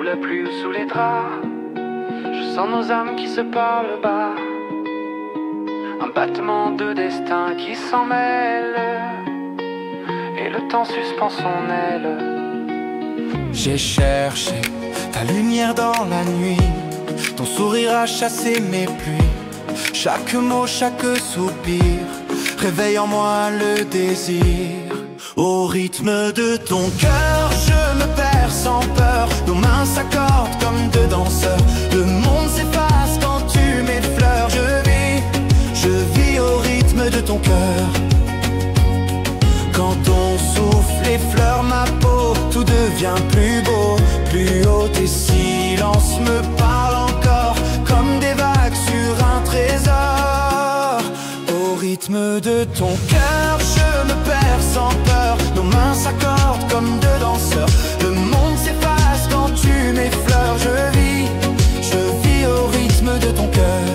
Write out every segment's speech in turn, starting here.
la pluie ou sous les draps, je sens nos âmes qui se parlent bas. Un battement de destin qui s'en mêle, et le temps suspend son aile. J'ai cherché ta lumière dans la nuit, ton sourire a chassé mes pluies. Chaque mot, chaque soupir réveille en moi le désir. Au rythme de ton cœur, je me perds sans peur. Nos mains s'accordent comme deux danseurs. Le monde s'efface quand tu m'effleures. Je vis au rythme de ton cœur. Quand ton souffle effleure ma peau, tout devient plus beau, plus haut. Tes silences me parlent encore comme des vagues sur un trésor. Au rythme de ton cœur, je me perds sans peur. Nos mains s'accordent comme deux danseurs. Le monde s'efface quand tu m'effleures. Je vis au rythme de ton cœur.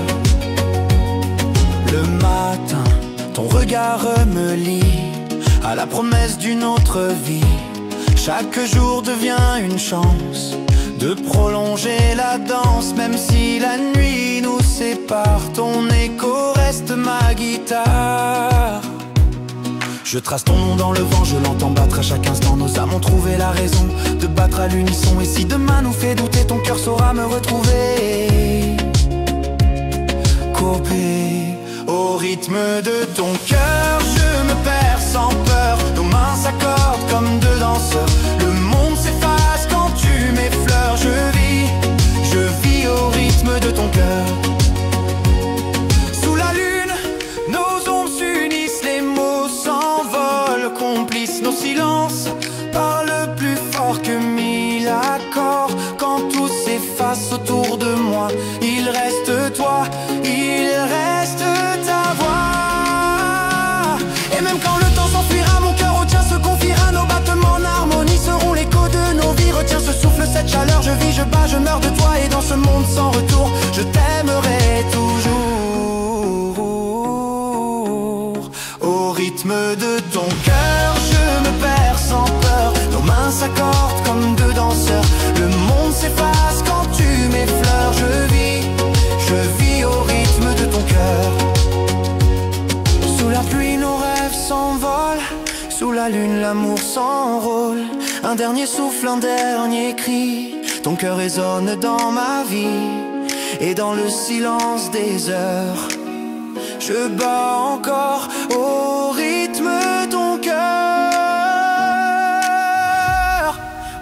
Le matin, ton regard me lie à la promesse d'une autre vie. Chaque jour devient une chance de prolonger la danse. Même si la nuit nous sépare, ton écho reste ma guitare. Je trace ton nom dans le vent, je l'entends battre à chaque instant. Nos âmes ont trouvé la raison de battre à l'unisson. Et si demain nous fait douter, ton cœur saura me retrouver. Courbé au rythme de ton cœur, je me perds sans peur. Nos mains s'accordent comme deux danseurs. Le monde s'efface quand tu m'effleures. Je vis au rythme de ton cœur. Sous la lune, nos ombres s'unissent, les mots s'envolent, complices. Nos silences parlent plus fort que mille accords. Quand tout s'efface autour de moi, il reste toi, il reste ta voix. Et même quand le temps s'enfuira, mon cœur retient, se confiera. Nos battements en harmonie seront l'écho de nos vies. Retiens ce souffle, cette chaleur, je vis, je bats, je meurs de toi. Et dans ce monde sans retour, je t'aimerai toujours. Au rythme de ton cœur, je me perds sans peur. Nos mains s'accordent comme deux danseurs. Le monde s'efface quand tu m'effleures. Je vis au rythme de ton cœur. Sous la pluie, nos rêves s'envolent. Sous la lune, l'amour s'enrôle. Un dernier souffle, un dernier cri. Ton cœur résonne dans ma vie. Et dans le silence des heures, je bats encore au rythme de ton cœur.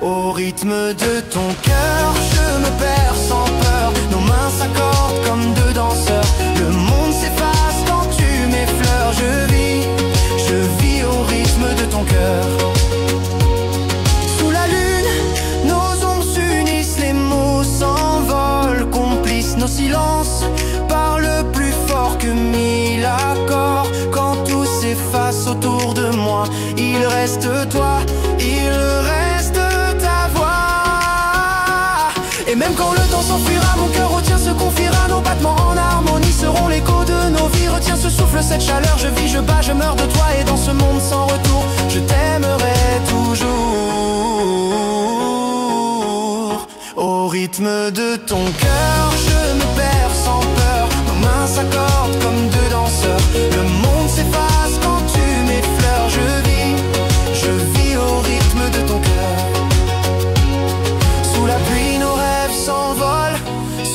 Au rythme de ton cœur, je me perds sans peur. Nos mains s'accordent comme deux danseurs. Le monde s'efface quand tu m'effleures. Je vis au rythme de ton cœur. Sous la lune, nos ombres s'unissent, les mots s'envolent, complices. Nos silences parlent plus fort que mille accords. Quand tout s'efface autour de moi, il reste toi, il reste ta voix. Et même quand le temps s'enfuira, mon cœur retient, se confiera. Nos battements en harmonie seront l'écho de nos vies. Retiens ce souffle, cette chaleur, je vis, je bats, je meurs de toi. Et dans ce monde sans retour, je t'aimerai toujours. Au rythme de ton cœur, je me perds sans peur. Nos mains s'accordent comme deux danseurs. Le monde s'efface quand tu m'effleures. Je vis au rythme de ton cœur. Sous la pluie, nos rêves s'envolent.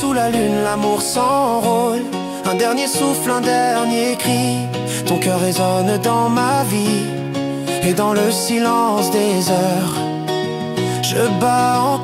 Sous la lune, l'amour s'enrôle. Un dernier souffle, un dernier cri. Ton cœur résonne dans ma vie. Et dans le silence des heures, je bats encore